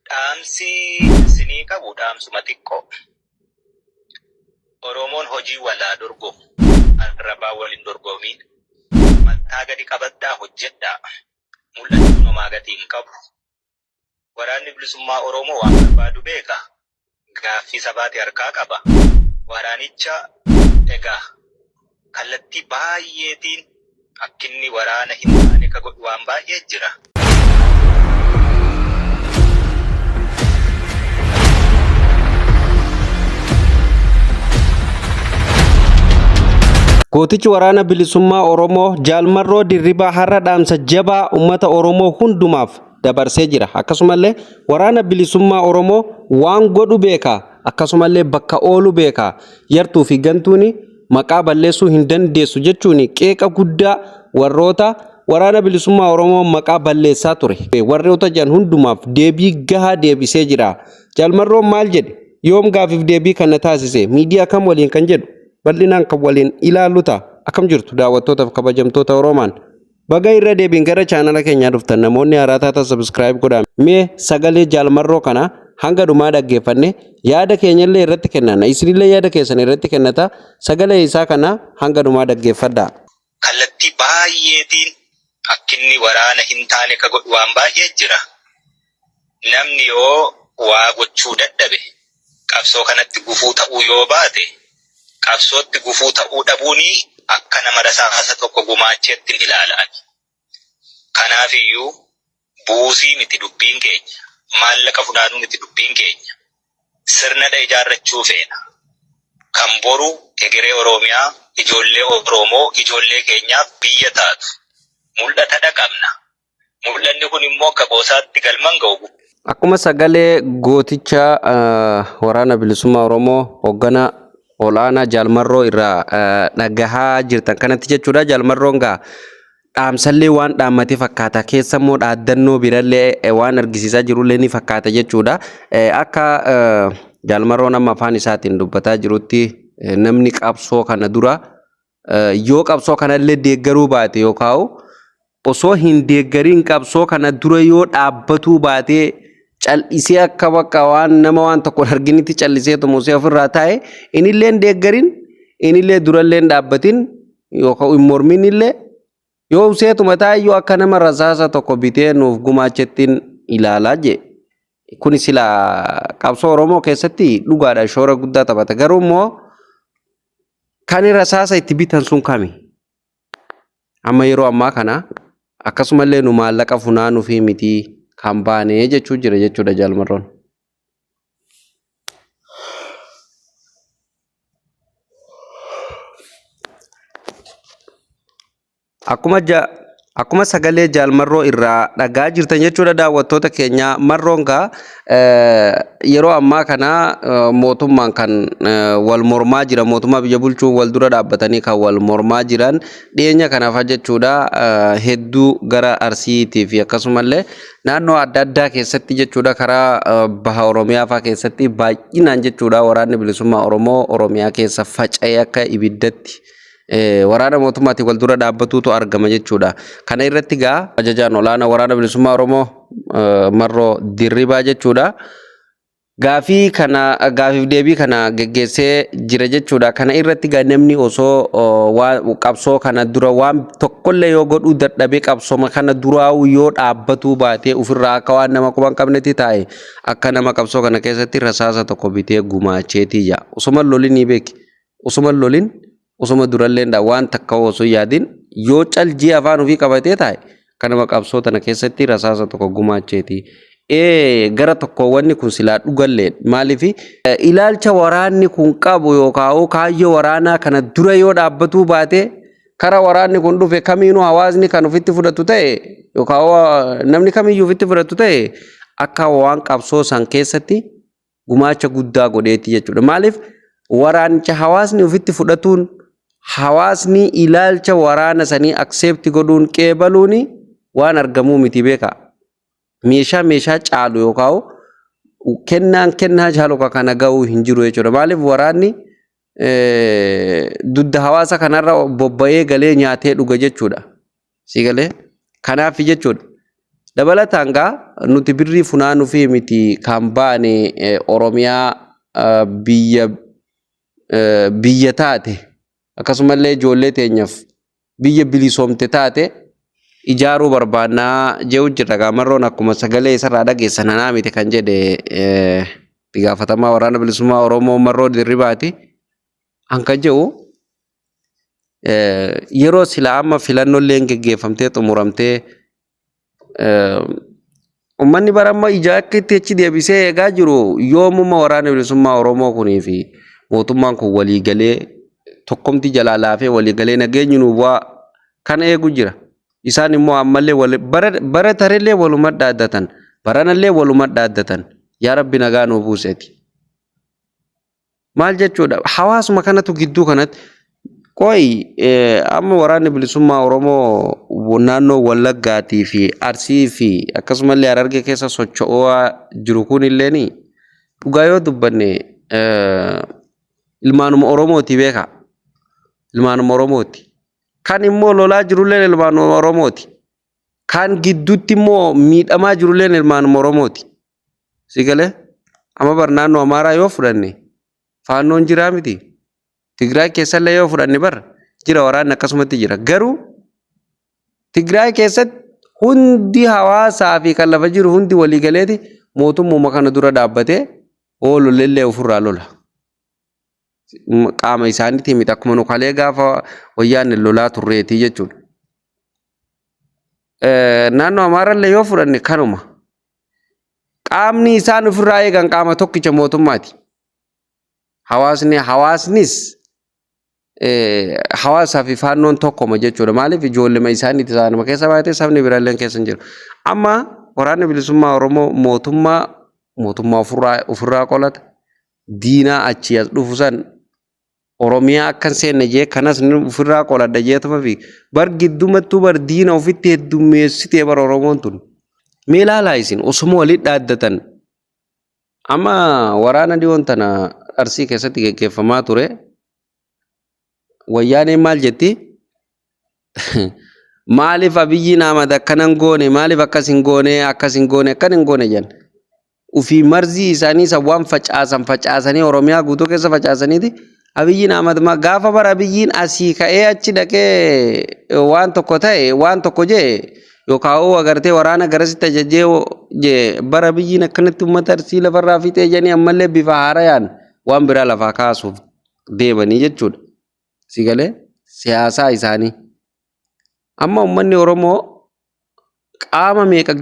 Dhaamsi isinii qabu dhaamsuma xiqqoo. Oromoon hojii walaa dorgomu. Arrabaa waliin dorgomiin. Mataa gadi qabaddaa hojjedhaa. Mul'atu namaa gatii hin qabu. Waraanni bilisummaa Oromoo waan barbaadu beeka. Gaaffii sabaati harkaa qaba. Waraanicha egaa kallattii baay'eetiin akkinni waraana hin taane ka godhu waan baay'ee jira. Gootichi waraana bilisummaa Oromoo Jaalmarroo Dirribaa har'a dhaamsa jabaa uummata Oromoo hundumaaf dabarsee jira. Akkasumallee waraana bilisummaa Oromoo waan godhu beeka. Akkasumallee bakka oolu beeka. Yartuu fi gantuuni maqaa balleessuu hin dandeessu jechuun qeeqa guddaa warroota waraana bilisummaa Oromoo maqaa balleessaa ture. Warroota jan hundumaaf deebii gahaa deebisee jira. Jaalmarroon maal jedhe? Yoom gaafiif deebii kana taasise? Miidiyaa kam waliin kan jedhu? Bal'inaan kan waliin ilaaluta akkam jirtu daawwattootaaf kabajamtoota Oromaan baga irra deebiin gara chaanala keenyaa dhuftan namoonni haaraa taatan subscribe godhaa mee sagalee Jaalmarroo kana hanga dhumaa dhaggeeffanne yaada keenyallee irratti kennana isinillee yaada keessan irratti kennata sagalee isaa kana hanga dhumaa dhaggeeffadhaa. Kallattii baay'eetiin akkinni waraana hin taane ka godhu waan baay'ee jira. Namni yoo waa gochuu dadhabe qabsoo kanatti gufuu ta'uu yoo baate qabsootti gufuu ta'uu dhabuuni akka nama rasaasa tokko gumaacheetti ilaalaan. Kanaafiyyuu buusii miti dubbiin keenya. Maallaqa funaanuu miti dubbiin keenya. Sirnadha ijaarrachuu feena. Kan boru egeree Oromiyaa, ijoollee Oromoo, ijoollee keenyaaf biyya taatu. Mul'ata qabna. Mul'anni kun immoo akka qoosaatti galman ga'u. Akkuma sagalee gooticha waraana bilisummaa Oromoo hoogganaa olaanaa Jaalmarroo irraa dhagahaa jirtan kanatti jechuudha. Jaalmarroon gaa dhaamsallee waan dhaammate fakkaata keessa immoo dhaaddannoo birallee waan argisiisaa jirullee ni fakkaata jechuudha. Akka Jaalmarroon amma afaan isaatiin dubbataa jirutti namni qabsoo kana dura yoo qabsoo kanallee deeggaruu baate yookaan osoo hin deeggariin qabsoo kana dura yoo dhaabbatuu baate cal'isee akka bakka waan nama waan tokko arginitti cal'isee tumusee ofirraa taa'e inillee deeggarin inillee durallee dhaabbatin yookaan morminillee yoo useetuma taa'e akka nama rasaasa tokko bitee nuuf gumaachettiin ilaalaa jee. Kun sila qabsoo Oromoo keessatti dhugaadha shoora guddaa taphata. Garuu immoo kan rasaasa itti bitan sun kami? Amma yeroo ammaa kana akkasumallee nu maallaqa funaanuu fi miti kan baanee jechuu jira jechuudha Jaalmarroon. Akkuma sagalee Jaalmarroo irraa dhagaa jirtan jechuudha daawwattoota keenya marroon gaa yeroo ammaa kana mootummaan kan wal mormaa jira mootummaa biyya bulchuu wal dura dhaabbatanii kan wal mormaa jiran dhiyeenya kanaaf jechuudha hedduu gara Arsiitii fi akkasumallee naannoo adda addaa keessatti jechuudha karaa baha Oromiyaa fa'aa keessatti baay'inaan jechuudha waraanni bilisummaa Oromoo Oromiyaa keessa faca'ee akka ibiddatti waraana mootummaatiin wal dura dhaabbatuutu argama jechuudha. Kana irratti gaa ajajaan olaanaa waraana bilisummaa Oromoo Marroo Dirribaa jechuudha. Gaafiif deebii kana geggeessee jira jechuudha. Kana irratti gaa namni osoo qabsoo kana dura waan tokkollee yoo godhuu dadhabee qabsooma kana duraa yoo dhaabbatuu baatee ofirraa akka waan nama quban qabnetti taa'e akka nama qabsoo kana keessatti rasaasa tokko bitee gumaacheetii jaa. Osuma lolin ni beeki. Osuma lolin osuma duralleedha waan takka osoo yaadin yoo caljii afaan ofii qabatee taa'e kanama qabsoo tana keessatti rasaasa tokko gumaacheeti. Gara tokko wanni kun silaa dhugallee maaliif ilaalcha waraanni kun qabu yookaan kaayyoo waraanaa kana dura yoo dhaabbatuu baate kara waraanni kun dhufe kamiinuu hawaasni kan ofitti fudhatu ta'e yookaan namni kamiyyuu ofitti fudhatu ta'e akka waan qabsoo san keessatti gumaacha guddaa godheeti jechuudha. Maaliif waraanicha hawaasni ofitti fudhatuun hawaasni ilaalcha waraana sanii accept godhuun qeebaluuni waan argamuu miti beeka. Meeshaa caalu yookaan kennaa caalu kana ga'uu hin jiru jechuudha. Maaliif waraanni dudda hawaasa kanarra bobba'ee galee nyaatee dhuga jechuudha. Si galee kanaaf jechuudha. Dabalataan gaa nuti birrii funaanuu fi miti kan baane Oromiyaa biyya taate akkasumallee ijoollee teenyaaf biyya bilisoomte taate ijaaruu barbaannaa jechuu jirra. Gaamarroon akkuma sagalee isarraa dhageessan anaa miti kan jedhe itti gaafatamaa waraana bilisummaa Oromoo Marroo Dirribaati. Hanka jedhu yeroo silaa amma filannooleen geggeeffamtee xumuramtee ummanni baramma ija akka itti achi deebisee eegaa jiru yoomuma waraana bilisummaa Oromoo kunii fi mootummaan kun waliigalee tokkomti jalaa laafee waliigalee nageenyi nu bu'aa kan eegu jira. Isaan immoo ammallee bara tarillee waluma dhaaddatan baranallee waluma dhaaddatan yaa Rabbi nagaa nu buuseeti. Maal jechuudha hawaasuma kanatu gidduu kanatti qoy amma waraanni bilisummaa Oromoo naannoo Wallaggaatii fi Arsii fi akkasumallee Harargee keessa socho'aa jiru kunilleeni dhugaa yoo dubbanne ilmaanuma Oromooti beeka. Ilmaanuma Oromooti. Kan immoo lolaa jirulleen ilmaanuma Oromooti. Kan gidduutti immoo miidhamaa jirulleen ilmaanuma Oromooti. Sigalee amma bar naannoo Amaaraa yoo fudhanne faannoon jiraa miti. Tigraay keessallee yoo fudhanne bar jira waraanni akkasumatti jira. Garuu Tigraay keessatti hundi hawaasaa fi kan lafa jiru hundi waliigaleeti mootummaa kana dura dhaabbatee oolollee ofirraa lola. Qaama isaaniitii miti akkuma nu kalee gaafa wayyaanni lolaa turreetii jechuudha. Naannoo Amaarallee yoo fudhanne kanuma. Qaamni isaan ofirraa eegan qaama tokkicha mootummaati. Hawaasnis hawaasaa fi faannoon tokkoma jechuudha. Maaliif ijoollee isaaniitti isaanuma keessa baay'atee sabni biraallee keessa hin jiru. Amma waraanni bilisummaa Oromoo mootummaa ofirraa qolata. Diinaa achi as dhufu san Oromiyaa akkan seenne jee kanas ofirraa qoladha jeetuma fi bar giddumattuu bar diina ofitti heddummeessitee bar Oromoon tun. Mee ilaalaa isin osuma walitti dhaaddatan. Amma waraana dhiyoon tana Arsii keessatti geggeeffamaa ture. Wayyaaneen maal jetti? Maaliif Abiyyiin Ahmad akkanan goone maaliif akkas hin goone akkan hin goone jedhan. Ufii marzii isaanii isa waan facaasanii Oromiyaa guutuu keessa facaasaniiti. Abiyyiin Ahmad gaafa bara Abiyyiin asii ka'ee achi dhaqee waan tokko ta'e waan tokko jee yookaan agartee waraana garasitti ajajjee bara Abiyyiin akkanatti uummata Arsii lafarraa fixee jedhanii ammallee bifa haarayaan waan biraa lafaa kaasuuf deemanii jechuudha. Sigalee siyaasaa isaanii. Amma uummanni Oromoo qaama meeqa